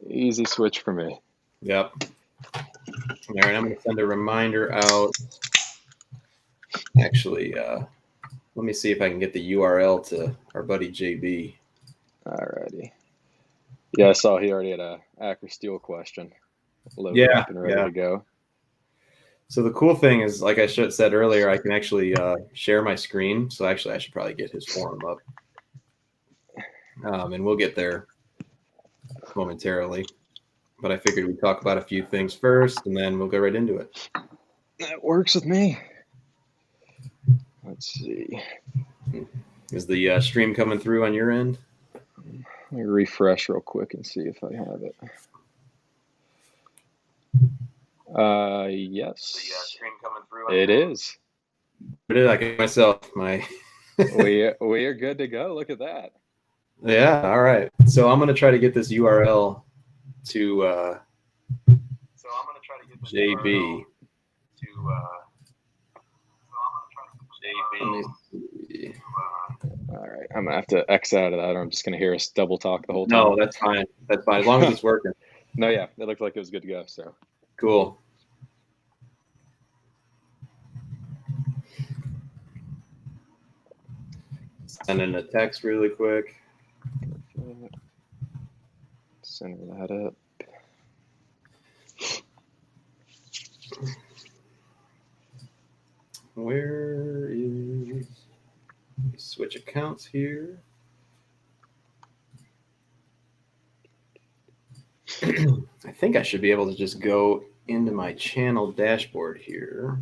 Easy switch for me. Yep. All right, I'm going to send a reminder out. Actually, let me see if I can get the URL to our buddy JB. Alrighty. Yeah, I saw he already had a Acre Steel question loaded up and ready to go. So the cool thing is, like I said earlier, I can actually share my screen. So actually, I should probably get his forum up. And we'll get there momentarily. But I figured we'd talk about a few things first, and then we'll go right into it. That works with me. Let's see. Is the stream coming through on your end? Let me refresh real quick and see if I have it. Yes. The stream coming through. It is. I did. I get myself we are good to go. Look at that. Yeah. All right. So I'm gonna try to get this URL to JB. All right, I'm gonna have to X out of that, or I'm just gonna hear us double talk the whole time. No, that's fine. That's fine as long as it's working. No, yeah, it looked like it was good to go. So cool. Send in a text really quick. Center that up. Where is... Switch accounts here. I think I should be able to just go into my channel dashboard here.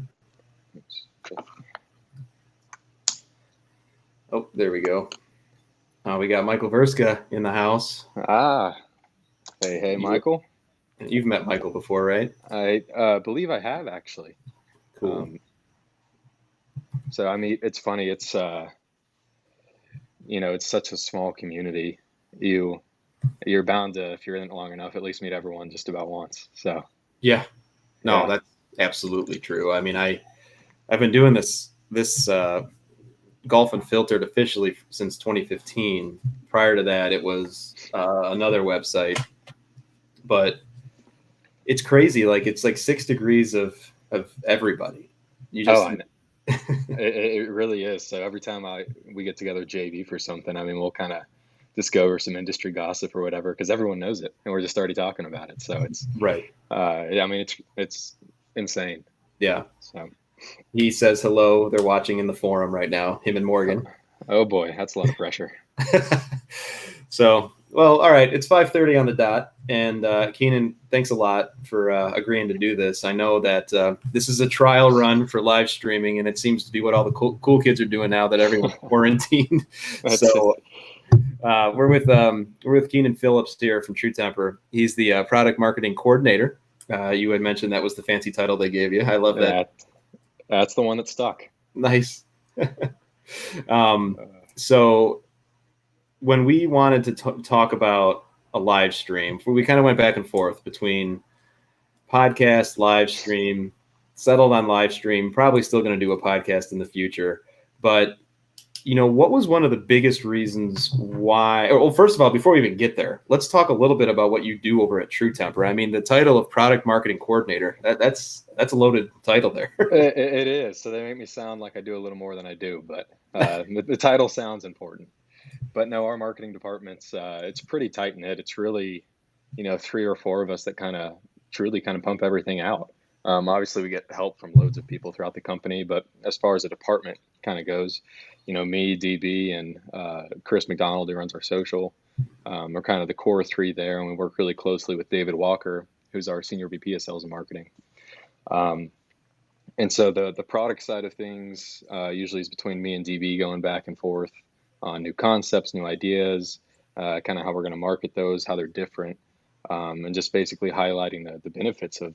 Oh, there we go. We got Michael Verska in the house. Hey, Michael. You've met Michael before, right? I believe I have, actually. Cool. So, I mean, it's funny. It's, it's such a small community. You're bound to, if you're in it long enough, at least meet everyone just about once. So, yeah. No, that's absolutely true. I mean, I've been doing this Golf Unfiltered officially since 2015. Prior to that, it was another website. But it's crazy. Like, it's like 6 degrees of everybody. You just... I know. It really is. So every time we get together JV for something, I mean, we'll kind of just go over some industry gossip or whatever, because everyone knows it and we're just already talking about it. So it's right. I mean, it's insane. Yeah. So he says hello. They're watching in the forum right now, him and Morgan. Oh boy, that's a lot of pressure. So, well, all right. It's 5:30 on the dot. And Keenan, thanks a lot for agreeing to do this. I know that this is a trial run for live streaming, and it seems to be what all the cool kids are doing now that everyone's quarantined. So we're with Keenan Phillips here from True Temper. He's the product marketing coordinator. You had mentioned that was the fancy title they gave you. I love that. That's the one that stuck. Nice. So when we wanted to talk about a live stream, we kind of went back and forth between podcast, live stream, settled on live stream, probably still going to do a podcast in the future. But, what was one of the biggest reasons why, well, first of all, before we even get there, let's talk a little bit about what you do over at True Temper. I mean, the title of product marketing coordinator, that's a loaded title there. It is. So they make me sound like I do a little more than I do, but the title sounds important. But no, our marketing department's it's pretty tight knit. It's really, 3 or 4 of us that truly pump everything out. Obviously, we get help from loads of people throughout the company, but as far as the department kind of goes, me, DB, and Chris McDonald, who runs our social, are kind of the core 3 there, and we work really closely with David Walker, who's our senior VP of sales and marketing. And so the product side of things usually is between me and DB, going back and forth on new concepts, new ideas, kind of how we're going to market those, how they're different, and just basically highlighting the benefits of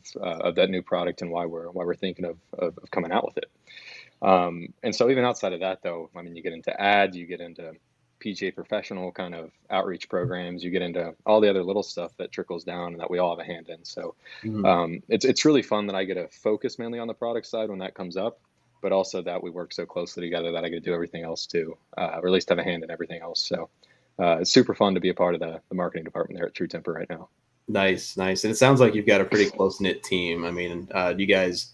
that new product and why we're thinking of coming out with it. And so even outside of that, though, I mean, you get into ads, you get into PGA professional kind of outreach programs, you get into all the other little stuff that trickles down and that we all have a hand in. So it's really fun that I get to focus mainly on the product side when that comes up, but also that we work so closely together that I get to do everything else too, or at least have a hand in everything else. So it's super fun to be a part of the marketing department there at True Temper right now. Nice. And it sounds like you've got a pretty close knit team. I mean, you guys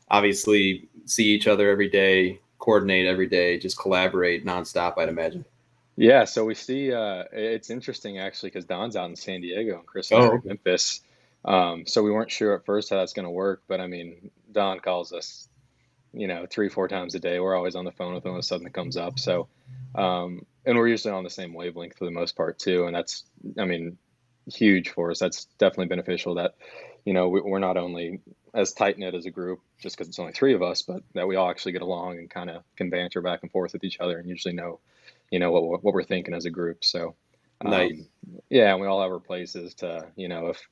obviously see each other every day, coordinate every day, just collaborate nonstop, I'd imagine. Yeah, so we see it's interesting actually because Don's out in San Diego and Chris and I are Oh, in Memphis. So we weren't sure at first how that's going to work, but I mean, Don calls us, 3, 4 times a day. We're always on the phone with him if something comes up. So, and we're usually on the same wavelength for the most part too. And that's, I mean, huge for us. That's definitely beneficial that, we're not only as tight knit as a group just because it's only three of us, but that we all actually get along and kind of can banter back and forth with each other and usually know, what we're thinking as a group. So, nice. yeah, and we all have our places to, if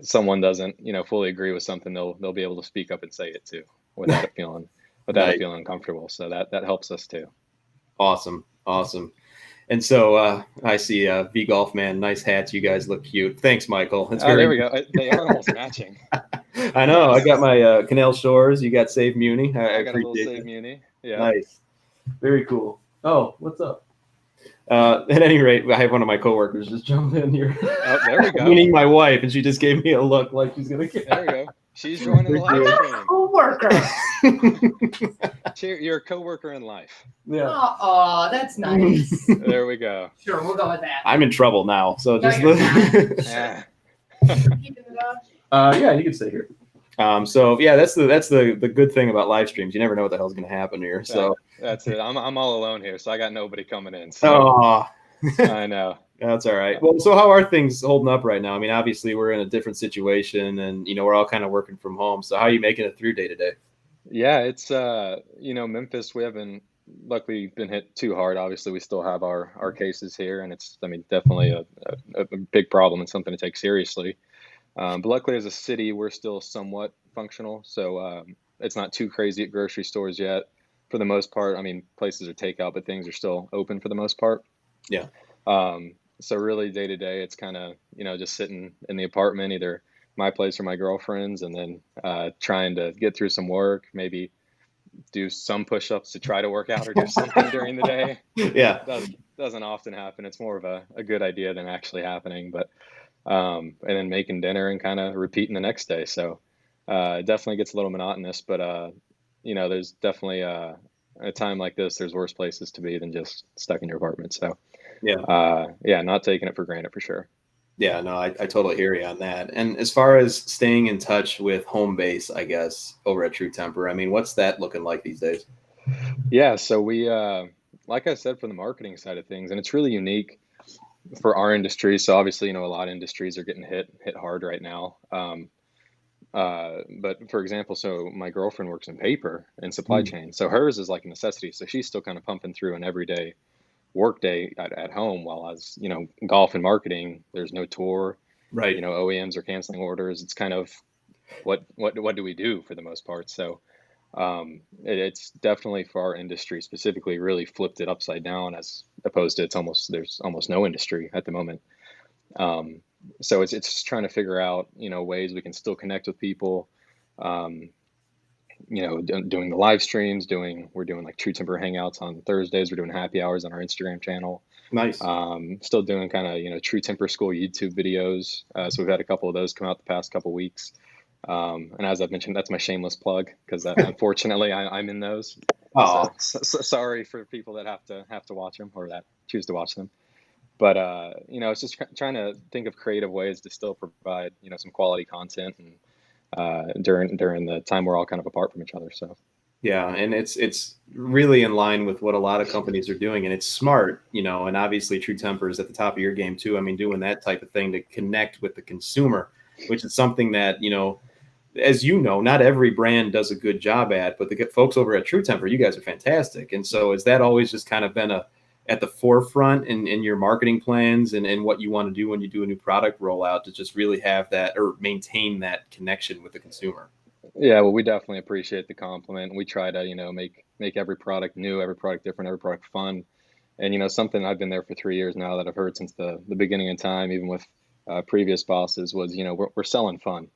someone doesn't, fully agree with something, they'll be able to speak up and say it too without it feeling Nice. uncomfortable. So that helps us too. Awesome. And so I see V Golf Man, nice hats. You guys look cute. Thanks, Michael. It's Oh, very. there we go. They are almost matching. I know. Nice. I got my Canal Shores. You got Save Muni. I I got a little appreciate Save that. Muni. Yeah. Nice. Very cool. Oh, what's up? At any rate, I have one of my coworkers just jump in here. Oh, there we go. Meaning my wife, and she just gave me a look like she's gonna get. There we go. She's joining the live stream. Coworker. You're a coworker in life. Yeah. Oh, that's nice. There we go. Sure, we'll go with that. I'm in trouble now, so No, just. you're not. Yeah. Keeping it up. Yeah, you can stay here. So yeah, that's the good thing about live streams. You never know what the hell's gonna happen here. So that's it. I'm all alone here, so I got nobody coming in. So oh, I know. that's all right. Well, so how are things holding up right now? I mean, obviously we're in a different situation, and we're all kind of working from home. So how are you making it through day to day? Yeah, it's Memphis, we haven't luckily been hit too hard. Obviously, we still have our cases here, and it's, I mean, definitely a big problem and something to take seriously. But luckily, as a city, we're still somewhat functional, so it's not too crazy at grocery stores yet. For the most part, I mean, places are takeout, but things are still open for the most part. Yeah. So really, day to day, it's kind of just sitting in the apartment, either my place or my girlfriend's, and then trying to get through some work, maybe do some push-ups to try to work out or do something during the day. Yeah. Doesn't often happen. It's more of a good idea than actually happening, but and then making dinner and kind of repeating the next day. So it definitely gets a little monotonous, but there's definitely a time like this, there's worse places to be than just stuck in your apartment. So yeah, not taking it for granted for sure. Yeah, no, I totally hear you on that. And as far as staying in touch with home base, I guess, over at True Temper, I mean, what's that looking like these days? Yeah, so we, like I said, for the marketing side of things, and it's really unique for our industry. So obviously, a lot of industries are getting hit hard right now. But for example, so my girlfriend works in paper and supply chain. So hers is like a necessity. So she's still kind of pumping through an everyday work day at home, while as, golf and marketing, there's no tour, Right. OEMs are canceling orders. It's kind of what do we do for the most part? So it's definitely for our industry specifically really flipped it upside down, as opposed to there's almost no industry at the moment. So it's just trying to figure out, ways we can still connect with people, doing the live streams, we're doing like True Timber Hangouts on Thursdays. We're doing happy hours on our Instagram channel. Nice. Still doing kind of, True Temper School YouTube videos. So we've had a couple of those come out the past couple weeks. And as I've mentioned, that's my shameless plug, because unfortunately I'm in those. Oh, So sorry for people that have to watch them or that choose to watch them. But it's just trying to think of creative ways to still provide some quality content, and during the time we're all kind of apart from each other. So yeah, and it's really in line with what a lot of companies are doing, and it's smart, and obviously True Temper is at the top of your game too. I mean, doing that type of thing to connect with the consumer, which is something that as not every brand does a good job at, but the folks over at True Temper, you guys are fantastic. And so has that always just kind of been at the forefront in your marketing plans and what you want to do when you do a new product rollout, to just really have that or maintain that connection with the consumer? yeah, well, we definitely appreciate the compliment. We try to make every product new, every product different, every product fun. And something I've been there for 3 years now that I've heard since the beginning of time, even with previous bosses, was we're selling fun.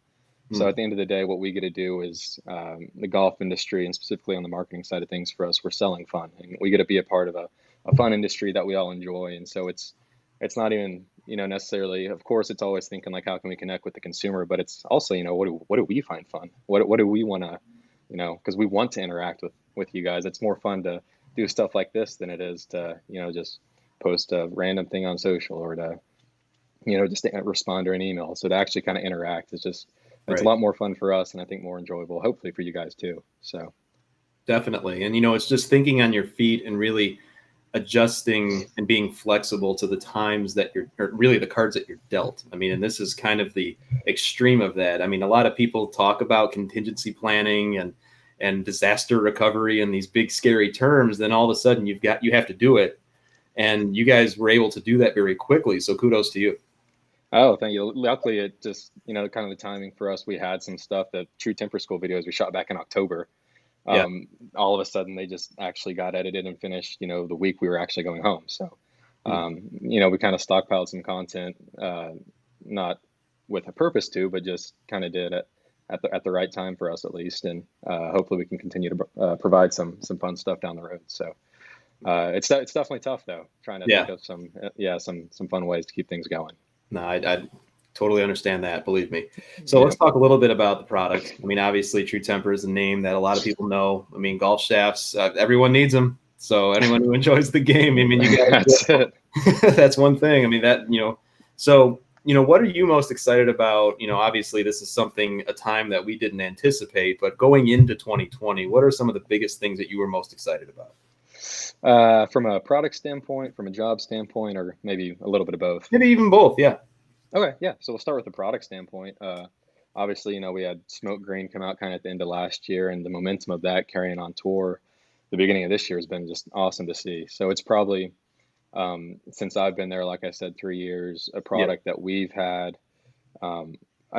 So at the end of the day, what we get to do is, the golf industry, and specifically on the marketing side of things for us, we're selling fun, and we get to be a part of a fun industry that we all enjoy. And so it's it's not even, necessarily, of course, it's always thinking like, how can we connect with the consumer? But it's also, what do we find fun? What do we want to, because we want to interact with you guys. It's more fun to do stuff like this than it is to, just post a random thing on social or to, just to respond to an email. So to actually kind of interact is just, it's a Right. lot more fun for us, and I think more enjoyable, hopefully for you guys too. So Definitely. And, it's just thinking on your feet and really adjusting and being flexible to the times that or really the cards that you're dealt. I mean, and this is kind of the extreme of that. I mean, a lot of people talk about contingency planning and disaster recovery and these big scary terms. Then all of a sudden you have to do it. And you guys were able to do that very quickly. So kudos to you. oh, thank you. Luckily, it just, kind of the timing for us, we had some stuff, the True Temper School videos we shot back in October. Yeah. All of a sudden they just actually got edited and finished, the week we were actually going home. So, we kind of stockpiled some content, not with a purpose to, but just kind of did it at the right time for us at least. And, hopefully we can continue to provide some fun stuff down the road. So, it's definitely tough though, trying to Yeah. think of some fun ways to keep things going. No, I totally understand that. Believe me. So let's talk a little bit about the product. I mean, obviously, True Temper is a name that a lot of people know. I mean, golf shafts, everyone needs them. So anyone who enjoys the game, I mean, you guys, That's it. that's one thing. I mean, so, what are you most excited about? Obviously, this is a time that we didn't anticipate, but going into 2020, what are some of the biggest things that you were most excited about? From a product standpoint, from a job standpoint, or maybe a little bit of both. Maybe even both. Yeah. Okay, yeah. So we'll start with the product standpoint. Obviously, we had Smoke Green come out kind of at the end of last year, and the momentum of that carrying on tour the beginning of this year has been just awesome to see. So it's probably, since I've been there, like I said, 3 years, a product that we've had. I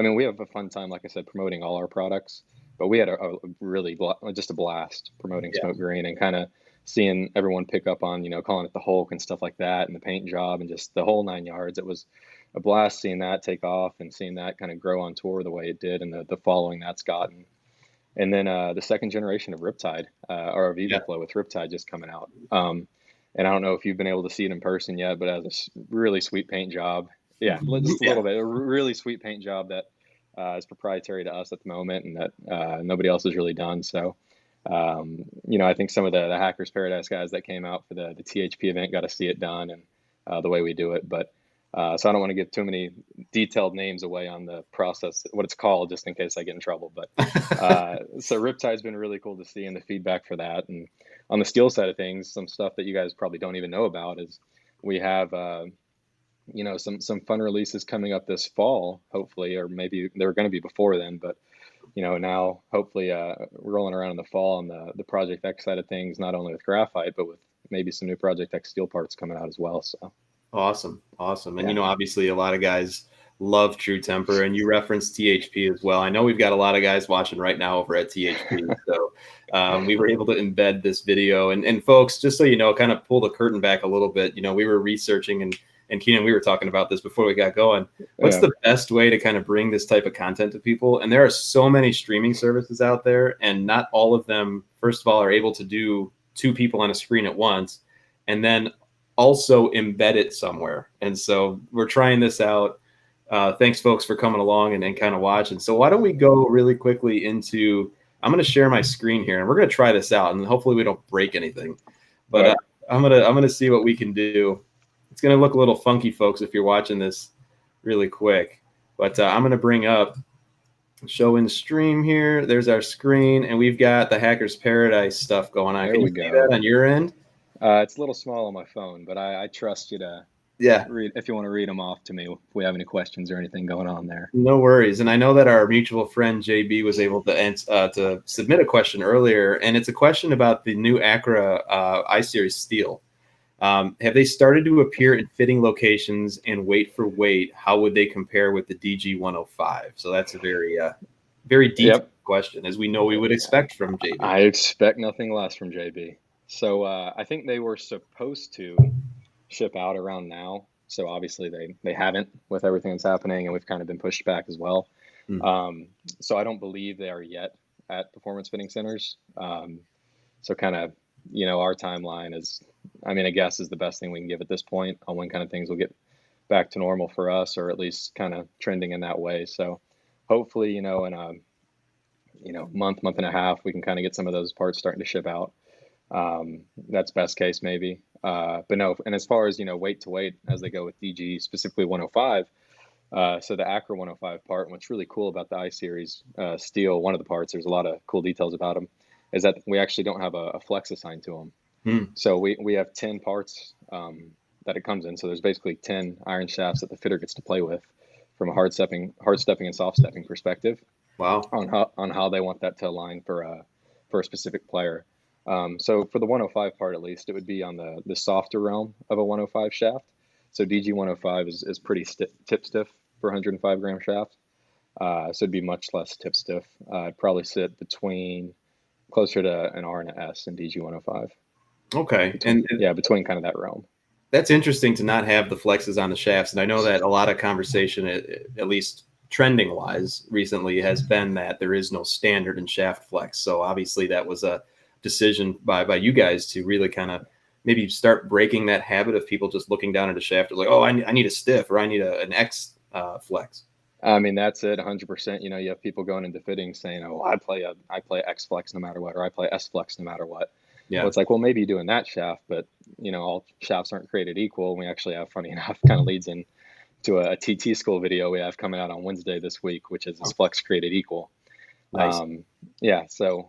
mean, we have a fun time, like I said, promoting all our products, but we had a really just a blast promoting Smoke Green and kind of seeing everyone pick up on, calling it the Hulk and stuff like that, and the paint job and just the whole 9 yards. It was a blast seeing that take off and seeing that kind of grow on tour the way it did and the following that's gotten. And then the second generation of Riptide, or of EvoFlow with Riptide just coming out. And I don't know if you've been able to see it in person yet, but it has a really sweet paint job. Yeah, just a little bit. A really sweet paint job that is proprietary to us at the moment and that nobody else has really done. So, I think some of the Hackers Paradise guys that came out for the THP event got to see it done and the way we do it. But so I don't want to give too many detailed names away on the process, what it's called, just in case I get in trouble. But so Riptide's been really cool to see and the feedback for that. And on the steel side of things, some stuff that you guys probably don't even know about is we have, some fun releases coming up this fall, hopefully, or maybe they're going to be before then. But, now hopefully rolling around in the fall on the Project X side of things, not only with graphite, but with maybe some new Project X steel parts coming out as well. So. Awesome. And, obviously a lot of guys love True Temper, and you referenced THP as well. I know we've got a lot of guys watching right now over at THP. So we were able to embed this video. And folks, just so you know, kind of pull the curtain back a little bit, we were researching and Keenan, we were talking about this before we got going. What's the best way to kind of bring this type of content to people? And there are so many streaming services out there, and not all of them, first of all, are able to do 2 people on a screen at once. And then also embed it somewhere. And so we're trying this out. Thanks folks for coming along and kind of watching. So why don't we go really quickly into, I'm going to share my screen here and we're going to try this out and hopefully we don't break anything, but I'm going to see what we can do. It's going to look a little funky, folks, if you're watching this really quick, but I'm going to bring up show in stream here. There's our screen and we've got the Hackers Paradise stuff going on. Can you see that on your end? It's a little small on my phone, but I trust you to read if you want to read them off to me if we have any questions or anything going on there. No worries. And I know that our mutual friend JB was able to submit a question earlier, and it's a question about the new Acra iSeries steel. Have they started to appear in fitting locations and weight for weight? How would they compare with the DG 105? So that's a very detailed question, as we know we would expect from JB. I expect nothing less from JB. So I think they were supposed to ship out around now. So obviously they haven't with everything that's happening, and we've kind of been pushed back as well. So I don't believe they are yet at performance fitting centers. So kind of, our timeline is, I guess is the best thing we can give at this point on when kind of things will get back to normal for us, or at least kind of trending in that way. So hopefully, in a month and a half, we can kind of get some of those parts starting to ship out. That's best case maybe. But no, and as far as, weight to weight as they go with DG, specifically 105. So the Acra 105 part, and what's really cool about the iSeries steel, one of the parts, there's a lot of cool details about them, is that we actually don't have a flex assigned to them. So we have 10 parts that it comes in. So there's basically 10 iron shafts that the fitter gets to play with from a hard stepping and soft stepping perspective. Wow. On how they want that to align for a specific player. So for the 105 part, at least, it would be on the softer realm of a 105 shaft. So DG 105 is pretty tip stiff for 105 gram shaft. So it'd be much less tip stiff. It'd probably sit closer to an R and an S in DG 105. Okay. Between kind of that realm. That's interesting to not have the flexes on the shafts. And I know that a lot of conversation, at least trending wise, recently has been that there is no standard in shaft flex. So obviously that was a decision by you guys to really kind of maybe start breaking that habit of people just looking down at a shaft like, oh, I need a stiff, or I need an X flex. I mean, that's it, 100%. You have people going into fittings saying, oh, I play X flex no matter what, or I play S flex no matter what. Yeah. Well, it's like, well, maybe you're doing that shaft, but all shafts aren't created equal. And we actually have, funny enough, kind of leads in to a TT school video we have coming out on Wednesday this week, which is flex created equal. Nice. So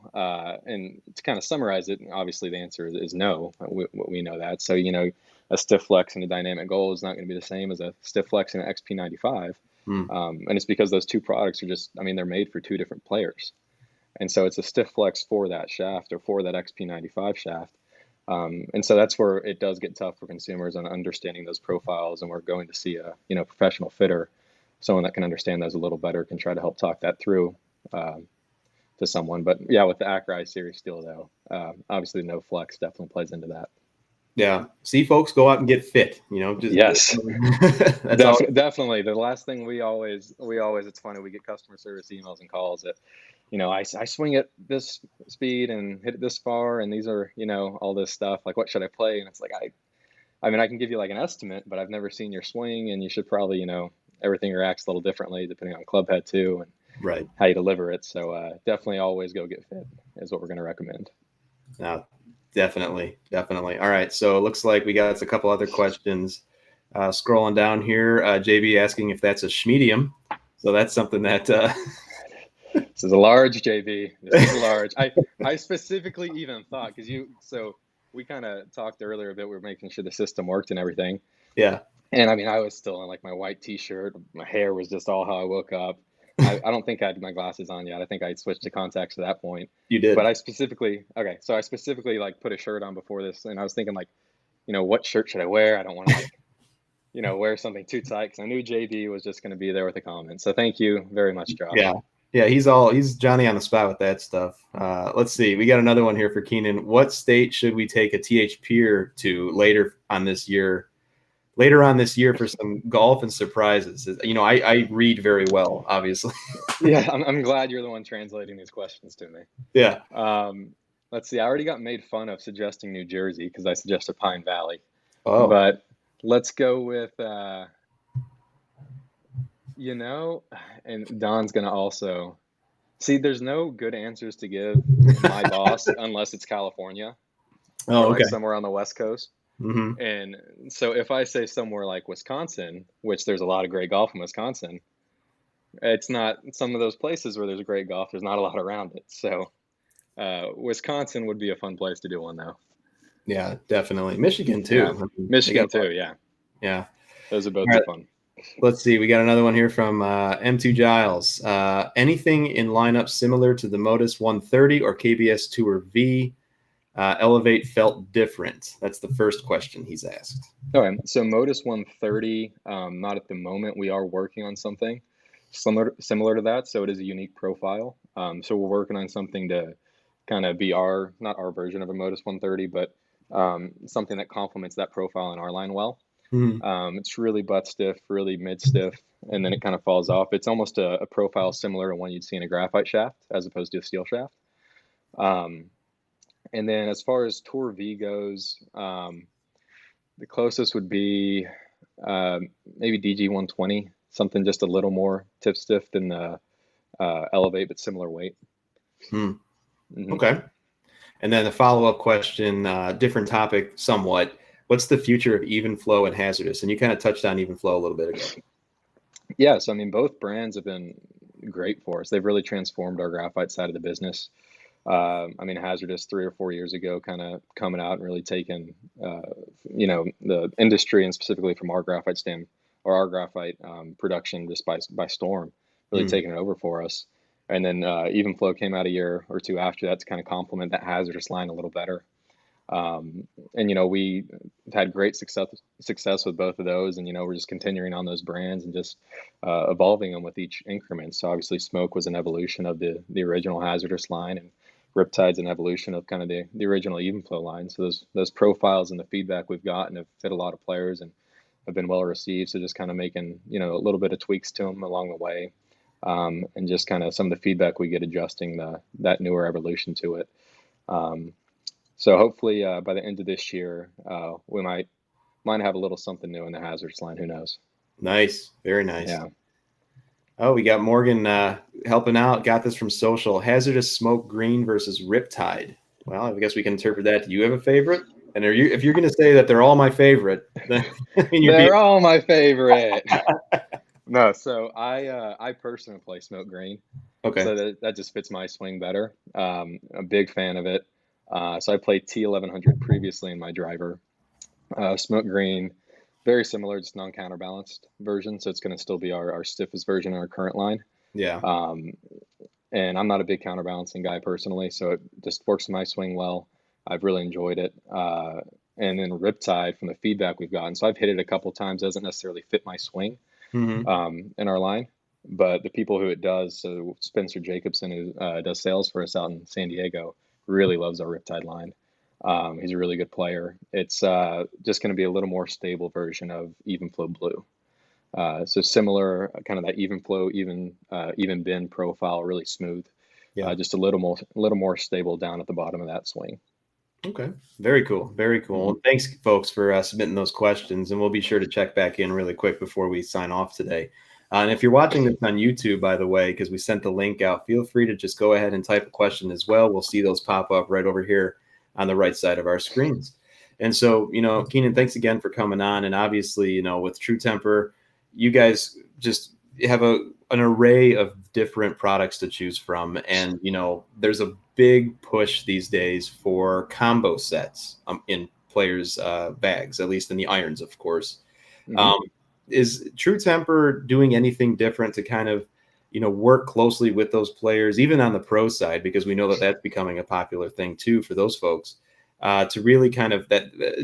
and to kind of summarize it, obviously the answer is no. We know that. So, a stiff flex and a dynamic goal is not going to be the same as a stiff flex and an XP95. And it's because those two products are they're made for two different players. And so it's a stiff flex for that shaft or for that XP95 shaft. And so that's where it does get tough for consumers on understanding those profiles. And we're going to see a, professional fitter, someone that can understand those a little better, can try to help talk that through to someone. But yeah, with the Acra iSeries steel though, obviously no flex definitely plays into that. Yeah. See, folks, go out and get fit, Yes, that's definitely. The last thing we always, it's funny, we get customer service emails and calls that, I swing at this speed and hit it this far, and these are, all this stuff, like, what should I play? And it's like, I can give you like an estimate, but I've never seen your swing, and you should probably, everything reacts a little differently depending on club head too, and right, how you deliver it. So definitely always go get fit is what we're going to recommend. Definitely. All right. So it looks like we got a couple other questions. Scrolling down here, JB asking if that's a schmedium. So that's something that this is a large, JB. This is large. I specifically even thought, so we kind of talked earlier a bit. We were making sure the system worked and everything. Yeah. And I was still in like my white t-shirt. My hair was just all how I woke up. I don't think I had my glasses on yet. I think I'd switched to contacts at that point. You did. But I specifically like put a shirt on before this, and I was thinking like, what shirt should I wear? I don't want to wear something too tight, because I knew JB was just going to be there with a comment. So thank you very much, Josh. Yeah, he's Johnny on the spot with that stuff. Let's see. We got another one here for Keenan. What state should we take a TH Peer to later on this year for some golf and surprises? I read very well, obviously. Yeah, I'm glad you're the one translating these questions to me. Yeah. Let's see. I already got made fun of suggesting New Jersey because I suggested Pine Valley. Oh. But let's go with, and Don's going to also see, there's no good answers to give my boss unless it's California. Oh, okay. Like somewhere on the West Coast. Mm-hmm. And so if I say somewhere like Wisconsin, which there's a lot of great golf in Wisconsin, it's not some of those places where there's great golf. There's not a lot around it. So Wisconsin would be a fun place to do one, though. Yeah, definitely. Michigan, too. Yeah. Michigan, too, yeah. Yeah. Those are both fun. Let's see. We got another one here from M2 Giles. Anything in lineup similar to the Modus 130 or KBS Tour V? Elevate felt different? That's the first question he's asked. Okay, so Modus 130, not at the moment. We are working on something similar to that, so it is a unique profile. So we're working on something to kind of be not our version of a Modus 130, but something that complements that profile in our line well. Mm-hmm. It's really butt stiff, really mid stiff, and then it kind of falls off. It's almost a profile similar to one you'd see in a graphite shaft as opposed to a steel shaft. And then as far as Tour V goes, the closest would be, maybe DG 120, something just a little more tip stiff than the Elevate, but similar weight. Okay. And then the follow-up question, different topic somewhat. What's the future of Even Flow and Hazardous? And you kind of touched on Even Flow a little bit ago. Yeah, so I mean, both brands have been great for us. They've really transformed our graphite side of the business. I mean, Hazardous 3 or 4 years ago, kind of coming out and really taking, the industry and specifically from our graphite our graphite production just by storm, really taking it over for us. And then Even Flow came out a year or two after that to kind of complement that Hazardous line a little better. And we had great success with both of those, and we're just continuing on those brands and just evolving them with each increment. So obviously, Smoke was an evolution of the original Hazardous line, and Riptide's an evolution of kind of the original Even Flow line. So those profiles and the feedback we've gotten have fit a lot of players and have been well received. So just kind of making a little bit of tweaks to them along the way, and just kind of some of the feedback we get adjusting that newer evolution to it. So hopefully by the end of this year, we might have a little something new in the Hazardous line. Who knows? Nice. Very nice. Yeah. Oh, we got Morgan helping out. Got this from social. Hazardous Smoke Green versus Riptide. Well, I guess we can interpret that. Do you have a favorite? And if you're going to say that they're all my favorite, then they're all my favorite. No, so I personally play Smoke Green. Okay. So that just fits my swing better. I'm a big fan of it. So I played T1100 previously in my driver. Smoke Green, very similar, just non-counterbalanced version. So it's going to still be our stiffest version in our current line. Yeah. And I'm not a big counterbalancing guy personally, so it just works in my swing well. I've really enjoyed it. And then Riptide, from the feedback we've gotten, so I've hit it a couple times, doesn't necessarily fit my swing in our line. But the people who it does, so Spencer Jacobson, who does sales for us out in San Diego, really loves our Riptide line. He's a really good player. It's just going to be a little more stable version of Even Flow Blue. So similar, kind of that Even Flow, even bend profile, really smooth. Yeah. Just a little more stable down at the bottom of that swing. Okay. Very cool. Very cool. Well, thanks, folks, for submitting those questions. And we'll be sure to check back in really quick before we sign off today. And if you're watching this on YouTube, by the way, because we sent the link out, feel free to just go ahead and type a question as well. We'll see those pop up right over here on the right side of our screens. And so, Keenan, thanks again for coming on. And obviously, with True Temper, you guys just have an array of different products to choose from. And, there's a big push these days for combo sets in players' bags, at least in the irons, of course. Is True Temper doing anything different to kind of, work closely with those players, even on the pro side, because we know that that's becoming a popular thing too for those folks, to really kind of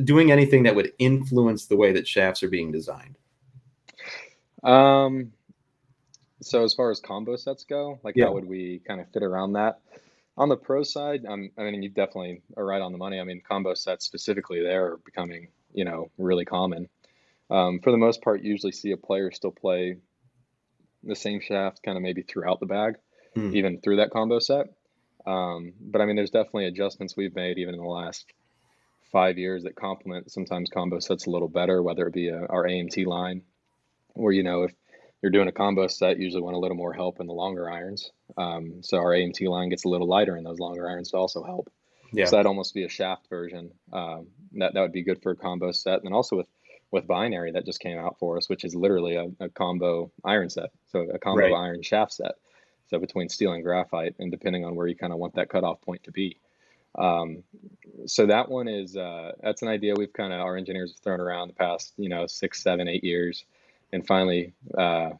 doing anything that would influence the way that shafts are being designed? So as far as combo sets go, how would we kind of fit around that? On the pro side, I mean, you definitely are right on the money. I mean, combo sets specifically there are becoming, really common. For the most part, you usually see a player still play the same shaft kind of maybe throughout the bag, even through that combo set. But I mean, there's definitely adjustments we've made even in the last 5 years that complement sometimes combo sets a little better, whether it be our AMT line, or, if you're doing a combo set, you usually want a little more help in the longer irons. So our AMT line gets a little lighter in those longer irons to also help. Yeah. So that'd almost be a shaft version. That would be good for a combo set. And then also with Binary that just came out for us, which is literally a combo iron set. So a combo iron shaft set. So between steel and graphite, and depending on where you kind of want that cutoff point to be. So that one is, that's an idea we've our engineers have thrown around the past, 6, 7, 8 years, and finally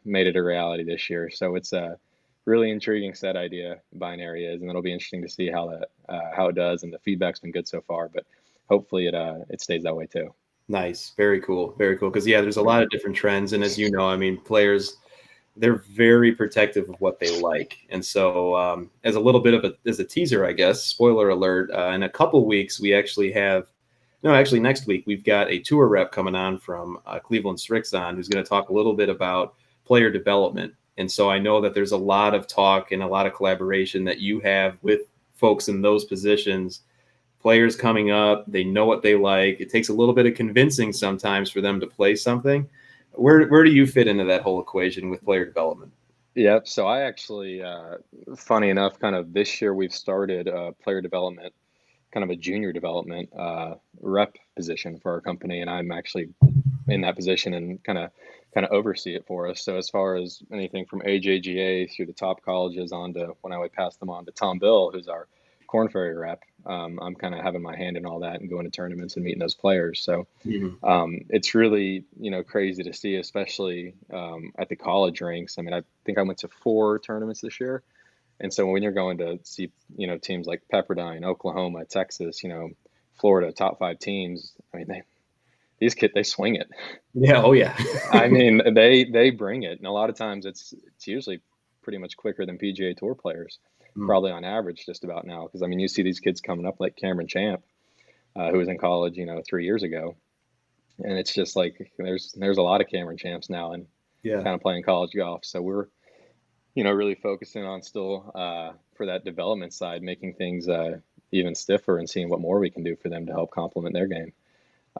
made it a reality this year. So it's a really intriguing set idea, Binary is, and it'll be interesting to see how it does, and the feedback's been good so far, but hopefully it stays that way too. Nice. Very cool. Very cool. Because there's a lot of different trends. And as you know, I mean, players, they're very protective of what they like. And so as a little bit of as a teaser, I guess, spoiler alert, in a couple weeks, we actually next week, we've got a tour rep coming on from Cleveland Srixon, who's going to talk a little bit about player development. And so I know that there's a lot of talk and a lot of collaboration that you have with folks in those positions. Players coming up, they know what they like. It takes a little bit of convincing sometimes for them to play something, Where do you fit into that whole equation with player development? Yep. So I actually, funny enough, kind of this year we've started player development, kind of a junior development rep position for our company, and I'm actually in that position and kind of oversee it for us. So as far as anything from AJGA through the top colleges on to when I would pass them on to Tom Bill, who's our Corn Ferry rep, I'm kind of having my hand in all that and going to tournaments and meeting those players. So it's really, crazy to see, especially at the college ranks. I mean, I think I went to 4 tournaments this year. And so when you're going to see, teams like Pepperdine, Oklahoma, Texas, Florida, top 5 teams, I mean, these kids, they swing it. Yeah. Oh yeah. I mean, they bring it. And a lot of times it's usually pretty much quicker than PGA Tour players, probably on average just about now. Because, I mean, you see these kids coming up like Cameron Champ, who was in college, 3 years ago. And it's just like there's a lot of Cameron Champs now and Yeah. kind of playing college golf. So we're, really focusing on still for that development side, making things even stiffer and seeing what more we can do for them to help complement their game.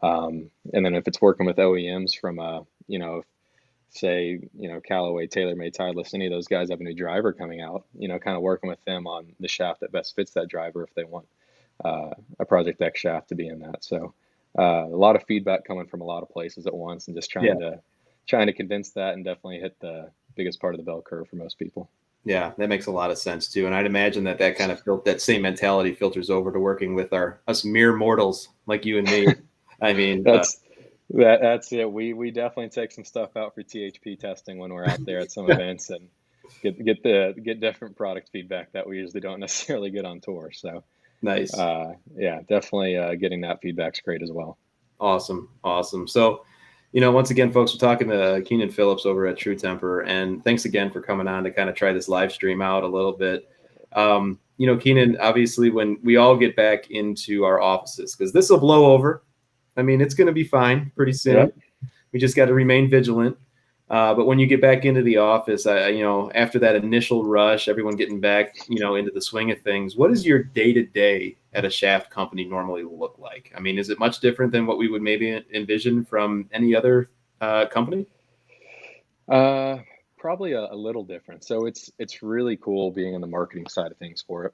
And then if it's working with OEMs from, say, Callaway, TaylorMade, Titleist, any of those guys have a new driver coming out, kind of working with them on the shaft that best fits that driver if they want a Project X shaft to be in that. So a lot of feedback coming from a lot of places at once and just trying to convince that and definitely hit the biggest part of the bell curve for most people. Yeah, that makes a lot of sense too. And I'd imagine that kind of that same mentality filters over to working with us mere mortals like you and me. I mean, that's it. We definitely take some stuff out for THP testing when we're out there at some events and get different product feedback that we usually don't necessarily get on tour. So nice. Yeah, definitely getting that feedback's great as well. Awesome. So, once again, folks, we're talking to Keenan Phillips over at True Temper, and thanks again for coming on to kind of try this live stream out a little bit. Keenan, obviously, when we all get back into our offices, because this will blow over. I mean, it's going to be fine pretty soon. Yep. We just got to remain vigilant. But when you get back into the office, after that initial rush, everyone getting back, into the swing of things, what does your day-to-day at a shaft company normally look like? I mean, is it much different than what we would maybe envision from any other company? Probably a little different. So it's really cool being in the marketing side of things for it.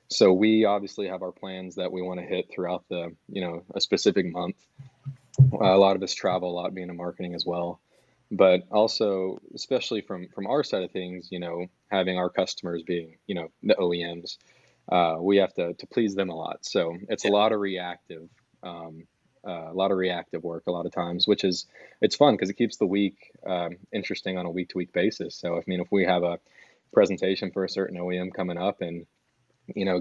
So we obviously have our plans that we want to hit throughout the, a specific month. A lot of us travel a lot being in marketing as well. But also, especially from our side of things, having our customers being, the OEMs, we have to please them a lot. So it's a lot of reactive work a lot of times, which it's fun because it keeps the week interesting on a week-to-week basis. So if we have a presentation for a certain OEM coming up and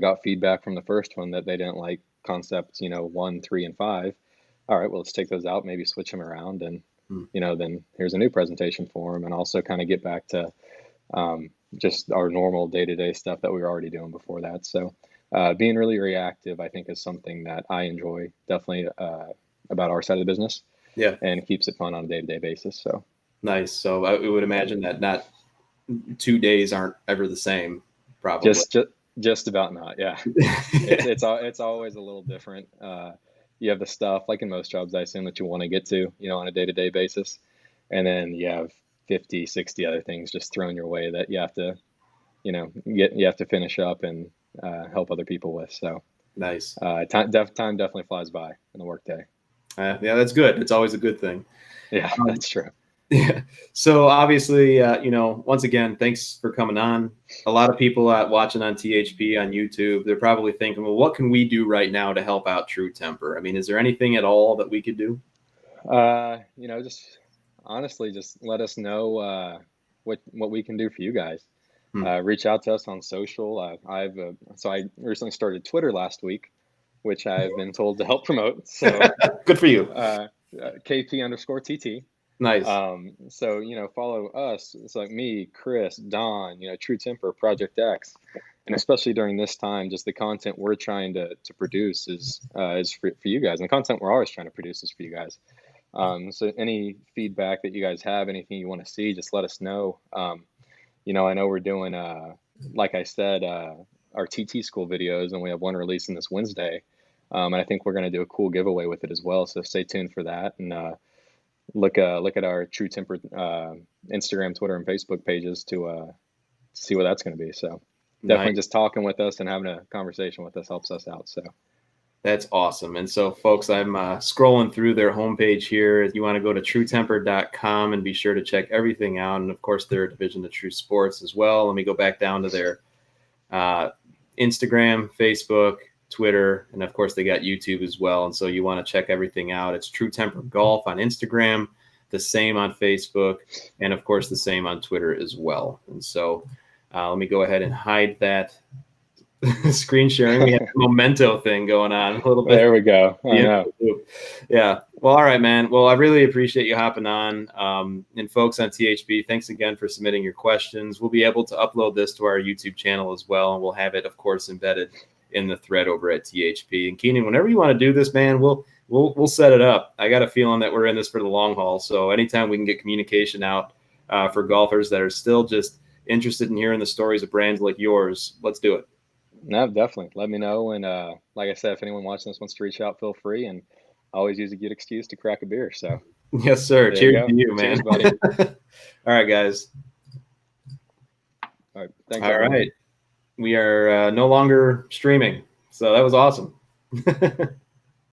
got feedback from the first one that they didn't like concepts 1, 3, and 5, all right, well, let's take those out, maybe switch them around, and then here's a new presentation for them, and also kind of get back to just our normal day-to-day stuff that we were already doing before that. So being really reactive, I think, is something that I enjoy definitely about our side of the business. Yeah, and it keeps it fun on a day-to-day basis. So nice. So I would imagine that not 2 days aren't ever the same. Probably just about not. Yeah, it's always a little different. You have the stuff, like in most jobs, I assume, that you want to get to, on a day-to-day basis. And then you have 50, 60 other things just thrown your way that you have to, you have to finish up and help other people with. So nice. Time definitely flies by in the workday. Yeah, that's good. It's always a good thing. Yeah, that's true. Yeah. So obviously, once again, thanks for coming on. A lot of people watching on THP on YouTube, they're probably thinking, well, what can we do right now to help out True Temper? I mean, is there anything at all that we could do? Just honestly, just let us know what we can do for you guys. Reach out to us on social. I recently started Twitter last week, which I've been told to help promote. So good for you. KP_TT. Nice. So, follow us. It's like me, Chris, Don, True Temper, Project X. And especially during this time, just the content we're trying to produce is for you guys. And the content we're always trying to produce is for you guys. So any feedback that you guys have, anything you want to see, just let us know. I know we're doing, like I said, our TT school videos, and we have one releasing this Wednesday. And I think we're going to do a cool giveaway with it as well. So stay tuned for that. And, look at our True Tempered Instagram, Twitter, and Facebook pages to see what that's going to be. So definitely Nice. just talking with us and having a conversation with us helps us out. So That's awesome. And so, folks, I'm scrolling through their homepage here. You want to go to truetempered.com and be sure to check everything out. And, of course, they're a division of True Sports as well. Let me go back down to their Instagram, Facebook, Twitter, and, of course, they got YouTube as well. And so you want to check everything out. It's True Tempered Golf on Instagram, the same on Facebook, and, of course, the same on Twitter as well. And so let me go ahead and hide that screen sharing. We have a memento thing going on a little bit. there we go. I know. Yeah. Well, all right, man. Well, I really appreciate you hopping on. And folks on THB, thanks again for submitting your questions. We'll be able to upload this to our YouTube channel as well. And we'll have it, of course, embedded in the thread over at THP. And Keenan, whenever you want to do this, man, we'll set it up. I got a feeling that we're in this for the long haul. So anytime we can get communication out for golfers that are still just interested in hearing the stories of brands like yours, let's do it. No, definitely. Let me know. And like I said, if anyone watching this wants to reach out, feel free. And I always use a good excuse to crack a beer. So yes, sir. Cheers to you, man. Cheers, buddy. All right, guys. All right. Thanks. All right. We are no longer streaming. So that was awesome.